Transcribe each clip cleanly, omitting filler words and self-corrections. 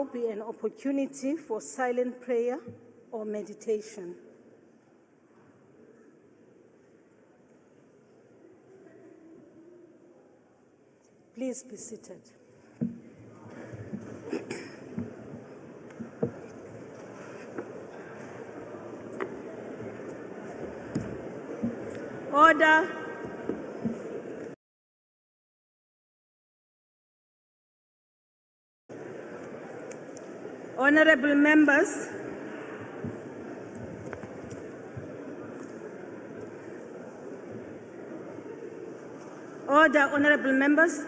now be an opportunity for silent prayer or meditation. Please be seated. Order. Honorable members, order, honorable members.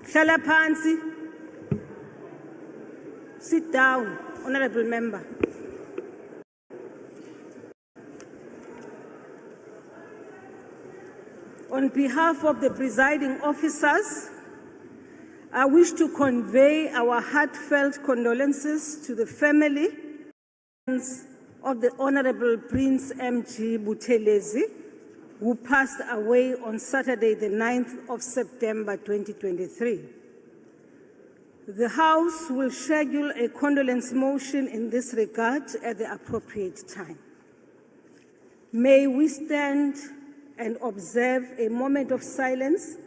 Hlala phansi. Sit down, honorable member. On behalf of the presiding officers, I wish to convey our heartfelt condolences to the family of the Honorable Prince M.G. Buthelezi, who passed away on Saturday, the 9th of September 2023. The House will schedule a condolence motion in this regard at the appropriate time. May we stand and observe a moment of silence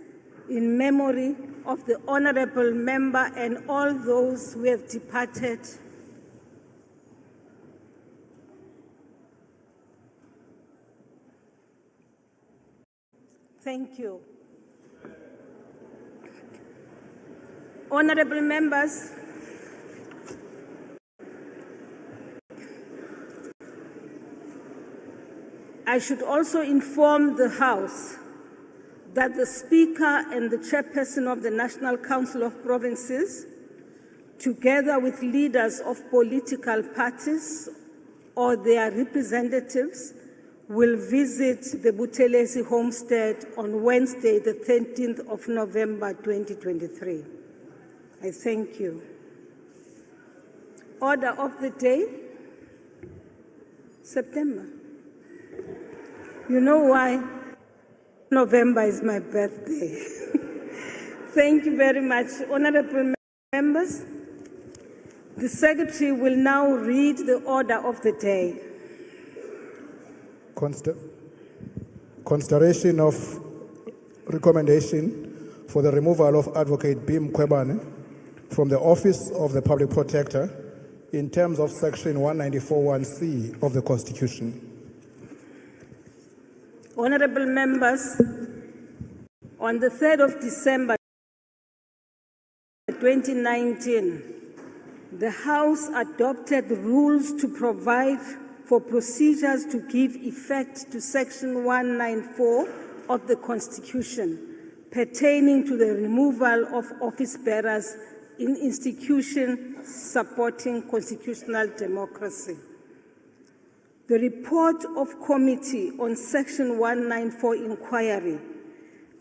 in memory of the honorable member and all those who have departed. Thank you. Honorable members, I should also inform the House that the Speaker and the Chairperson of the National Council of Provinces, together with leaders of political parties or their representatives, will visit the Buthelezi homestead on Wednesday, the 13th of November 2023. I thank you. Order of the day, September. You know why? November is my birthday. Thank you very much, honorable members. The Secretary will now read the order of the day. Consideration of recommendation for the removal of Advocate B. Mkhwebane from the Office of the Public Protector in terms of Section 194(1)(c) of the Constitution. Honorable members, on the 3rd of December 2019, the House adopted rules to provide for procedures to give effect to Section 194 of the Constitution pertaining to the removal of office bearers in institutions supporting constitutional democracy. The report of committee on Section 194 inquiry,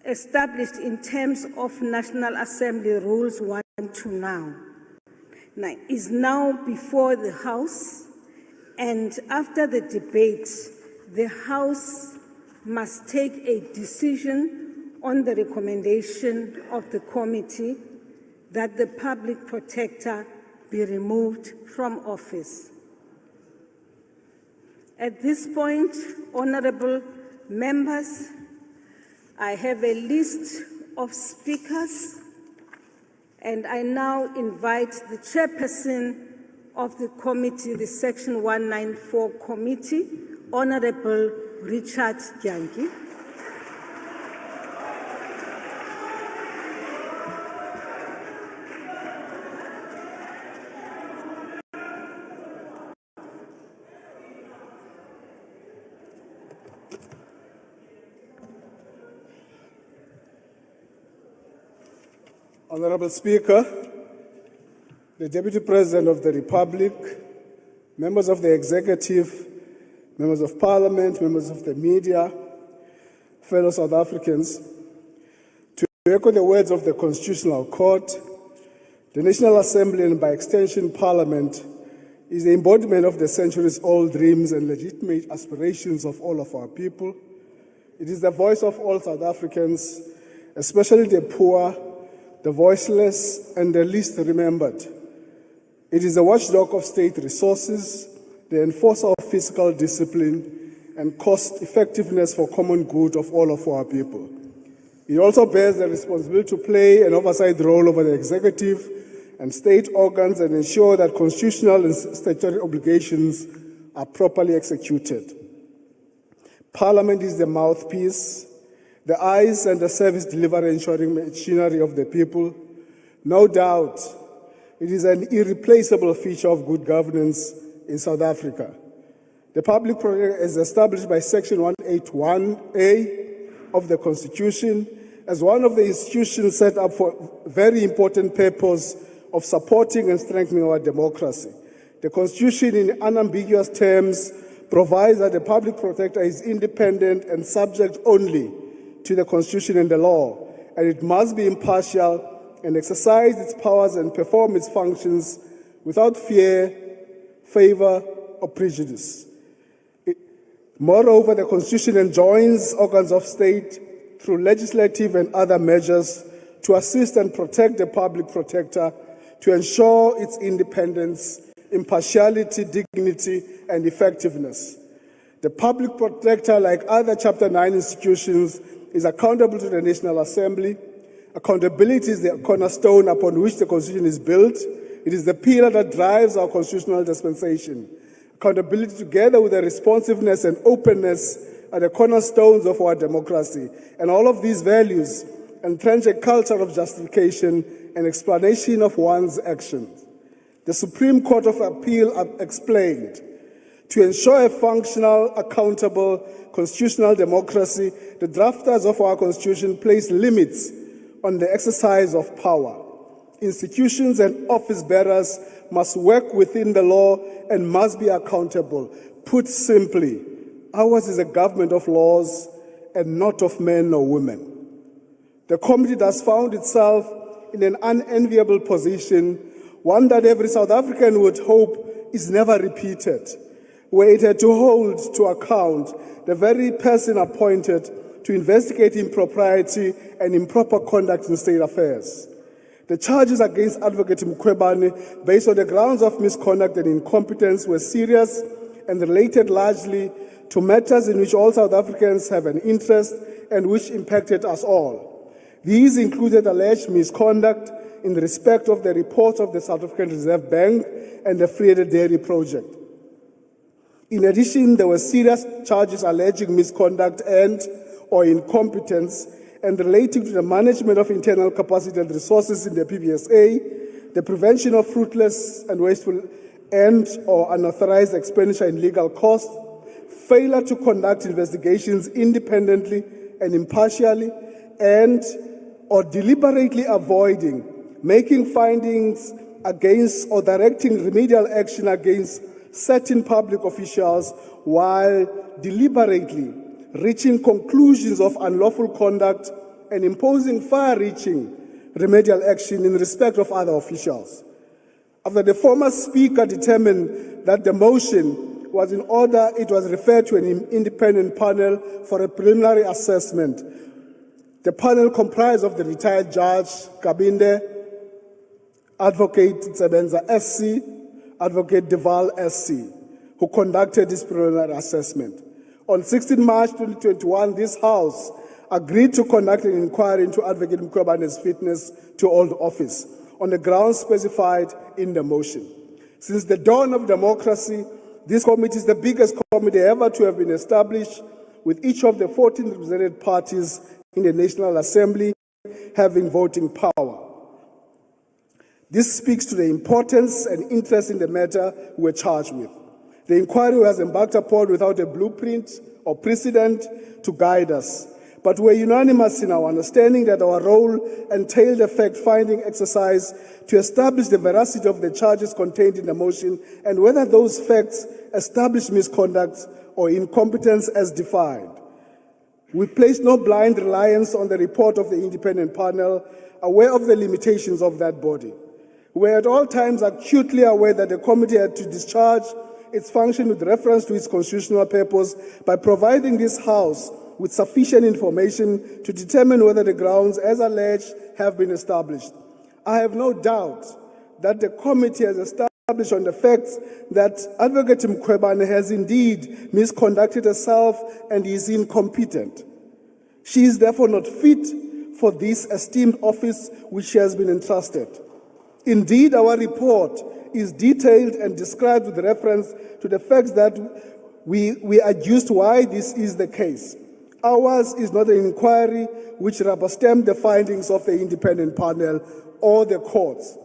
established in terms of National Assembly Rules 1 to now, is now before the House, and after the debate, the House must take a decision on the recommendation of the committee that the Public Protector be removed from office. At this point, honorable members, I have a list of speakers, and I now invite the chairperson of the committee, the Section 194 committee, Honorable Richard Gyangi. Honorable Speaker, the Deputy President of the Republic, members of the Executive, members of Parliament, members of the media, fellow South Africans, to echo the words of the Constitutional Court, the National Assembly and by extension Parliament is the embodiment of the centuries-old dreams and legitimate aspirations of all of our people. It is the voice of all South Africans, especially the poor, the voiceless, and the least remembered. It is the watchdog of state resources, the enforcer of fiscal discipline, and cost effectiveness for common good of all of our people. It also bears the responsibility to play an oversight role over the executive and state organs and ensure that constitutional and statutory obligations are properly executed. Parliament is the mouthpiece, the eyes and the service delivery ensuring machinery of the people. No doubt, it is an irreplaceable feature of good governance in South Africa. The public project is established by Section 181A of the Constitution as one of the institutions set up for a very important purpose of supporting and strengthening our democracy. The Constitution, in unambiguous terms, provides that the public protector is independent and subject only to the Constitution and the law, and it must be impartial and exercise its powers and perform its functions without fear, favor, or prejudice. Moreover, the Constitution enjoins organs of state through legislative and other measures to assist and protect the public protector, to ensure its independence, impartiality, dignity, and effectiveness. The public protector, like other Chapter 9 institutions, is accountable to the National Assembly. Accountability is the cornerstone upon which the Constitution is built. It is the pillar that drives our constitutional dispensation. Accountability, together with the responsiveness and openness, are the cornerstones of our democracy. And all of these values entrench a culture of justification and explanation of one's actions. The Supreme Court of Appeal explained, to ensure a functional, accountable, constitutional democracy, the drafters of our Constitution place limits on the exercise of power. Institutions and office bearers must work within the law and must be accountable. Put simply, ours is a government of laws and not of men or women. The committee thus found itself in an unenviable position, one that every South African would hope is never repeated, where it had to hold to account the very person appointed to investigate impropriety and improper conduct in state affairs. The charges against Advocate Mkhwebane, based on the grounds of misconduct and incompetence, were serious and related largely to matters in which all South Africans have an interest and which impacted us all. These included alleged misconduct in respect of the reports of the South African Reserve Bank and the Free Dairy Project. In addition, there were serious charges alleging misconduct and/or incompetence and relating to the management of internal capacity and resources in the PBSA, the prevention of fruitless and wasteful and/or unauthorized expenditure in legal costs, failure to conduct investigations independently and impartially, and/or deliberately avoiding making findings against or directing remedial action against certain public officials while deliberately reaching conclusions of unlawful conduct and imposing far-reaching remedial action in respect of other officials. After the former speaker determined that the motion was in order, it was referred to an independent panel for a preliminary assessment. The panel comprised of the retired Judge Kabinde, Advocate Tsebenza SC, Advocate Deval SC, who conducted this preliminary assessment. On 16 March 2021, this House agreed to conduct an inquiry into Advocate Mkhwebane's fitness to hold office on the grounds specified in the motion. Since the dawn of democracy, this committee is the biggest committee ever to have been established, with each of the 14 represented parties in the National Assembly having voting power. This speaks to the importance and interest in the matter we're charged with. The inquiry was embarked upon without a blueprint or precedent to guide us, but we're unanimous in our understanding that our role entailed a fact-finding exercise to establish the veracity of the charges contained in the motion and whether those facts establish misconduct or incompetence as defined. We place no blind reliance on the report of the independent panel, aware of the limitations of that body. We are at all times acutely aware that the committee had to discharge its function with reference to its constitutional purpose by providing this House with sufficient information to determine whether the grounds as alleged have been established. I have no doubt that the committee has established on the facts that Advocate Mkhwebane has indeed misconducted herself and is incompetent. She is therefore not fit for this esteemed office which she has been entrusted. Indeed, our report is detailed and described with reference to the facts that we adduced why this is the case. Ours is not an inquiry which rubber-stamped the findings of the independent panel or the courts.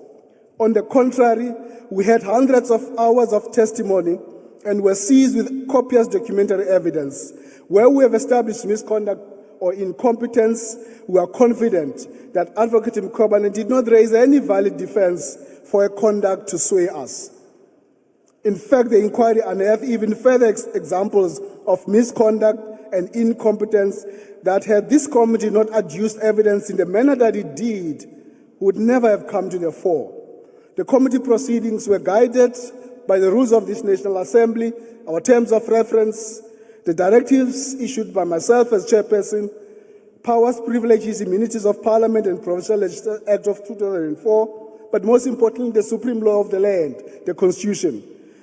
On the contrary, we had hundreds of hours of testimony and were seized with copious documentary evidence. Where we have established misconduct or incompetence, we are confident that Advocate Mkhwebane did not raise any valid defense for a conduct to sway us. In fact, the inquiry unearthed even further examples of misconduct and incompetence that, had this committee not adduced evidence in the manner that it did, would never have come to the fore. The committee proceedings were guided by the rules of this National Assembly, our terms of reference, the directives issued by myself as chairperson, powers, privileges, immunities of Parliament and Provincial Legislative Act of 2004, but most importantly, the supreme law of the land, the Constitution.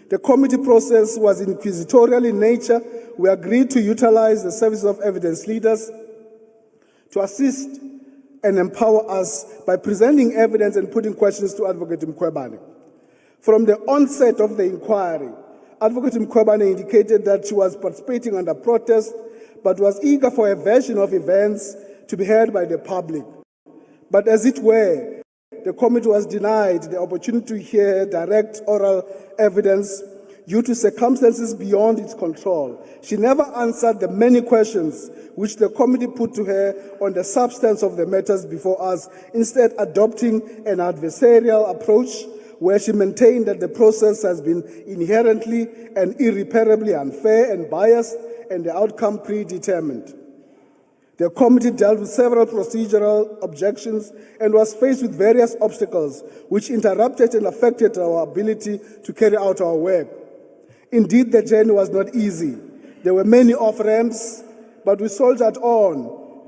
The committee process was inquisitorial in nature. We agreed to utilize the services of evidence leaders to assist and empower us by presenting evidence and putting questions to Advocate Mkhwebane. From the onset of the inquiry, Advocate Mkhwebane indicated that she was participating under protest, but was eager for a version of events to be heard by the public. But as it were, the committee was denied the opportunity to hear direct oral evidence due to circumstances beyond its control. She never answered the many questions which the committee put to her on the substance of the matters before us, instead adopting an adversarial approach where she maintained that the process has been inherently and irreparably unfair and biased and the outcome predetermined. The committee dealt with several procedural objections and was faced with various obstacles which interrupted and affected our ability to carry out our work. Indeed, the journey was not easy. There were many off-ramps, but we soldiered on,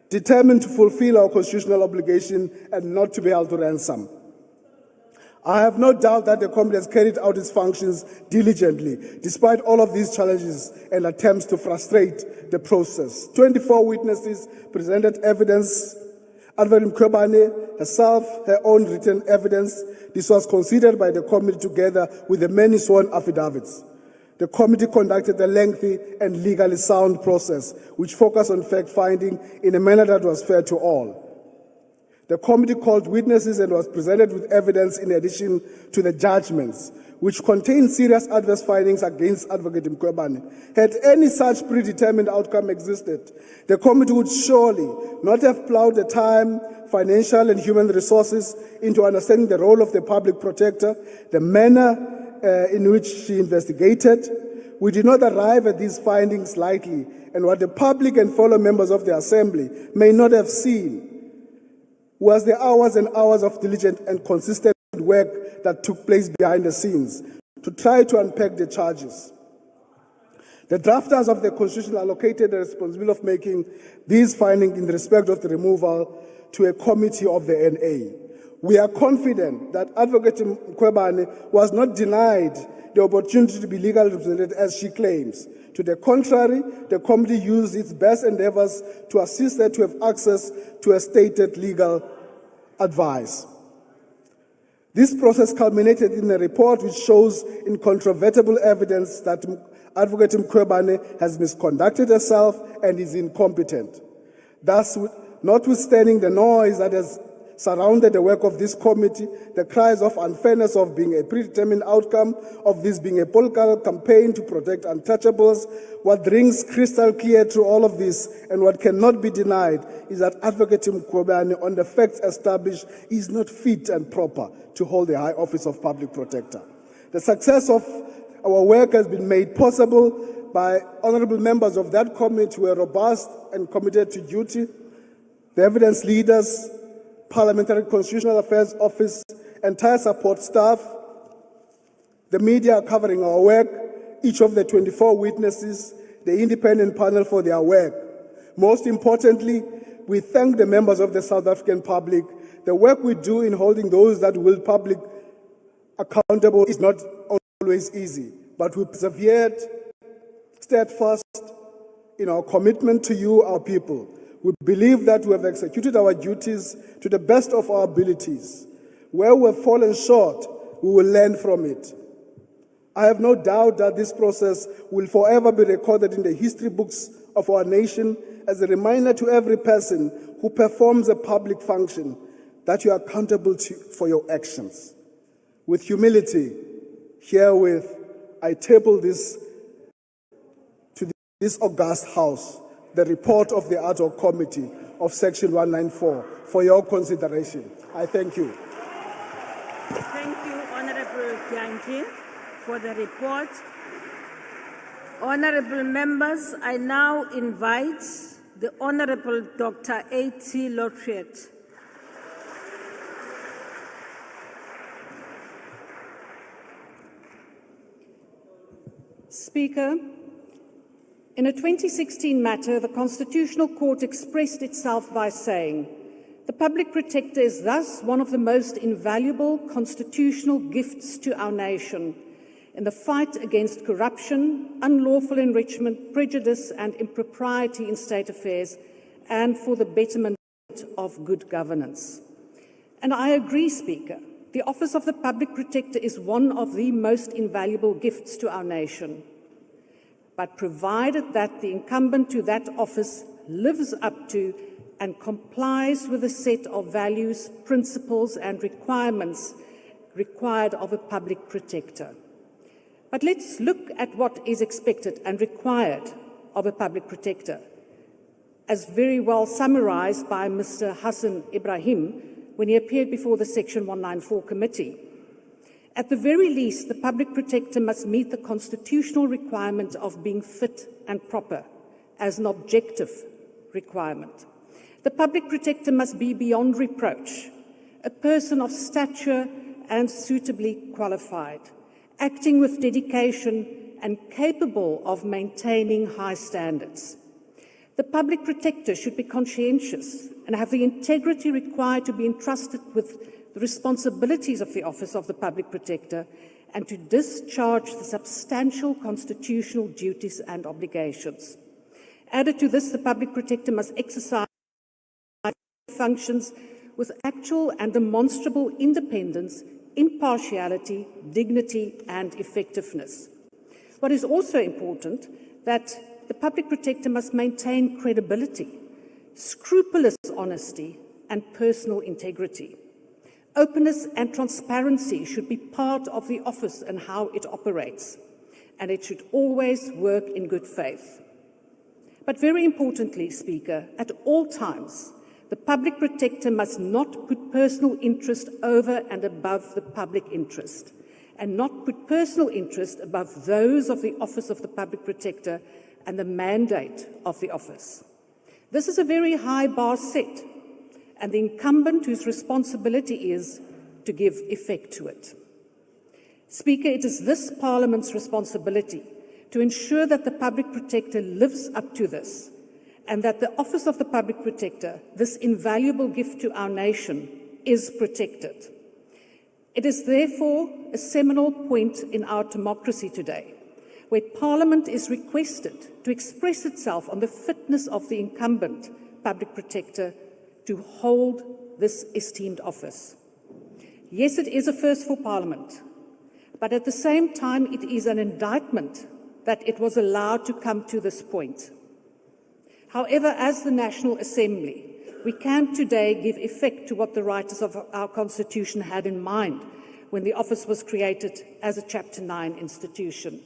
determined to fulfill our constitutional obligation and not to be held to ransom. I have no doubt that the committee has carried out its functions diligently, despite all of these challenges and attempts to frustrate the process. 24 witnesses presented evidence. Advocate Mkhwebane herself, her own written evidence. This was considered by the committee together with the many sworn affidavits. The committee conducted a lengthy and legally sound process, which focused on fact-finding in a manner that was fair to all. The committee called witnesses and was presented with evidence in addition to the judgments, which contained serious adverse findings against Advocate Mkhwebane. Had any such predetermined outcome existed, the committee would surely not have plowed the time, financial and human resources into understanding the role of the public protector, the manner in which she investigated. We did not arrive at these findings lightly, and what the public and fellow members of the Assembly may not have seen was the hours and hours of diligent and consistent work that took place behind the scenes to try to unpack the charges. The drafters of the Constitution allocated the responsibility of making these findings in respect of the removal to a committee of the NA. We are confident that Advocate Mkhwebane was not denied the opportunity to be legally represented as she claims. To the contrary, the committee used its best endeavors to assist her to have access to a stated legal advice. This process culminated in a report which shows incontrovertible evidence that Advocate Mkhwebane has misconducted herself and is incompetent. Thus, notwithstanding the noise that has surrounded the work of this committee, the cries of unfairness of being a predetermined outcome, of this being a political campaign to protect untouchables, what rings crystal clear through all of this and what cannot be denied is that Advocate Mkhwebane, on the facts established, is not fit and proper to hold the high office of public protector. The success of our work has been made possible by honorable members of that committee who are robust and committed to duty, the evidence leaders, Parliamentary Constitutional Affairs Office, entire support staff, The media are covering our work, each of the 24 witnesses, the independent panel for their work. Most importantly, we thank the members of the South African public. The work we do in holding those that will public accountable is not always easy, but we persevered, steadfast in our commitment to you, our people. We believe that we have executed our duties to the best of our abilities. Where we have fallen short, we will learn from it. I have no doubt that this process will forever be recorded in the history books of our nation as a reminder to every person who performs a public function that you are accountable for your actions. With humility, herewith, I table this to this august House, the report of the Ad hoc Committee of Section 194 for your consideration. I thank you. Thank you, Honorable Gyanji, for the report. Honorable members, I now invite the Honorable Dr. A.T. Laureate. Speaker, in a 2016 matter, the Constitutional Court expressed itself by saying, "The Public Protector is thus one of the most invaluable constitutional gifts to our nation in the fight against corruption, unlawful enrichment, prejudice and impropriety in state affairs, and for the betterment of good governance." And I agree, Speaker. The office of the Public Protector is one of the most invaluable gifts to our nation. But provided that the incumbent to that office lives up to and complies with a set of values, principles and requirements required of a public protector. But let's look at what is expected and required of a public protector, as very well summarized by Mr. Hassan Ibrahim when he appeared before the Section 194 Committee. At the very least, the Public Protector must meet the constitutional requirement of being fit and proper as an objective requirement. The Public Protector must be beyond reproach, a person of stature and suitably qualified, acting with dedication and capable of maintaining high standards. The Public Protector should be conscientious and have the integrity required to be entrusted with the responsibilities of the Office of the Public Protector and to discharge the substantial constitutional duties and obligations. Added to this, the Public Protector must exercise functions with actual and demonstrable independence, impartiality, dignity and effectiveness. What is also important that the Public Protector must maintain credibility, scrupulous honesty and personal integrity. Openness and transparency should be part of the office and how it operates, and it should always work in good faith. But very importantly, Speaker, at all times, the Public Protector must not put personal interest over and above the public interest, and not put personal interest above those of the Office of the Public Protector and the mandate of the office. This is a very high bar set, and the incumbent whose responsibility is to give effect to it. Speaker, it is this Parliament's responsibility to ensure that the Public Protector lives up to this, and that the Office of the Public Protector, this invaluable gift to our nation, is protected. It is therefore a seminal point in our democracy today, where Parliament is requested to express itself on the fitness of the incumbent Public Protector to hold this esteemed office. Yes, it is a first for Parliament, but at the same time it is an indictment that it was allowed to come to this point. However, as the National Assembly, we can today give effect to what the writers of our Constitution had in mind when the office was created as a Chapter 9 institution.